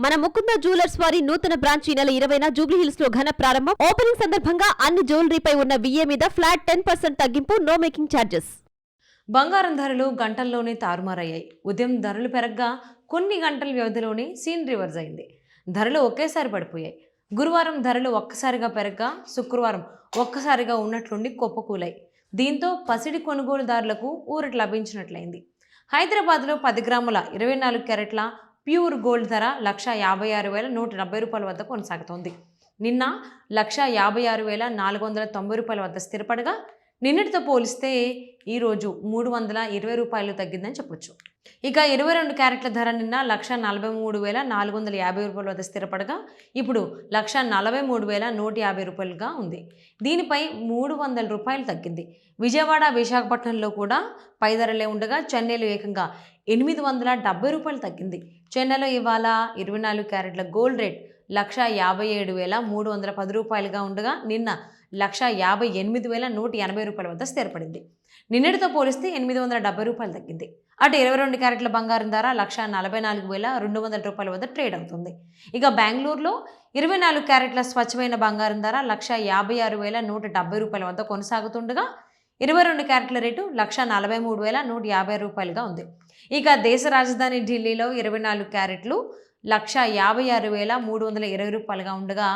మన ముకుంద జ్యువెలర్స్ వారి నూతన బ్రాంచ్ ఈ నెల 20న జూబ్లీహిల్స్ లో ఘన ప్రారంభం. ఓపెనింగ్ సందర్భంగా అన్ని జ్యువెలరీపై ఉన్న విఏ మీద ఫ్లాట్ 10% తగ్గింపు, నో మేకింగ్ ఛార్జెస్. బంగారం ధరలు గంటల్లోనే తారుమారయ్యాయి. ఉదయం ధరలు పెరగ్గా కొన్ని గంటల వ్యవధిలోనే సీన్ రివర్స్ అయింది. ధరలు ఒకేసారి పడిపోయాయి. గురువారం ధరలు ఒక్కసారిగా పెరగ్గా శుక్రవారం ఒక్కసారిగా ఉన్నట్లుండి కుప్పకూలాయి. దీంతో పసిడి కొనుగోలుదారులకు ఊరట లభించినట్లయింది. హైదరాబాద్లో 10 గ్రాముల 24 క్యారెట్ల ప్యూర్ గోల్డ్ ధర 156,170 రూపాయల వద్ద కొనసాగుతోంది. నిన్న 156,490 రూపాయల వద్ద స్థిరపడగా నిన్నటితో పోలిస్తే ఈరోజు 320 రూపాయలు తగ్గిందని చెప్పొచ్చు. ఇక 22 క్యారెట్ల ధర నిన్న 143,450 రూపాయల వద్ద స్థిరపడగా ఇప్పుడు 143,150 రూపాయలుగా ఉంది. దీనిపై 300 రూపాయలు తగ్గింది. విజయవాడ, విశాఖపట్నంలో కూడా పై ధరలే ఉండగా చెన్నైలో ఏకంగా 870 రూపాయలు తగ్గింది. చెన్నైలో ఇవాళ 24 క్యారెట్ల గోల్డ్ రేట్ 157,310 రూపాయలుగా ఉండగా నిన్న 158,180 రూపాయల వద్ద స్థిరపడింది. నిన్నటితో పోలిస్తే 870 రూపాయలు తగ్గింది. అటు 22 క్యారెట్ల బంగారం ధర 144,200 రూపాయల వద్ద ట్రేడ్ అవుతుంది. ఇక బెంగళూరులో 24 క్యారెట్ల స్వచ్ఛమైన బంగారం ధర 156,170 రూపాయల వద్ద కొనసాగుతుండగా 22 క్యారెట్ల రేటు 143,150 రూపాయలుగా ఉంది. ఇక దేశ రాజధాని ఢిల్లీలో 24 క్యారెట్లు 156,320 రూపాయలుగా ఉండగా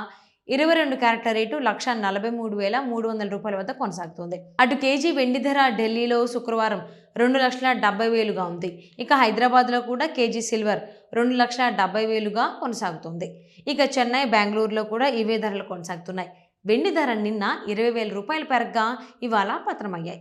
22 క్యారెట్ల రేటు 143,300 రూపాయల వద్ద కొనసాగుతుంది. అటు కేజీ వెండి ధర ఢిల్లీలో శుక్రవారం 2,70,000గా ఉంది. ఇక హైదరాబాద్లో కూడా కేజీ సిల్వర్ 2,70,000గా కొనసాగుతుంది. ఇక చెన్నై, బెంగళూరులో కూడా ఇవే ధరలు కొనసాగుతున్నాయి. వెండి ధర నిన్న 20,000 రూపాయలు పెరగ్గా ఇవాళ పతనమయ్యాయి.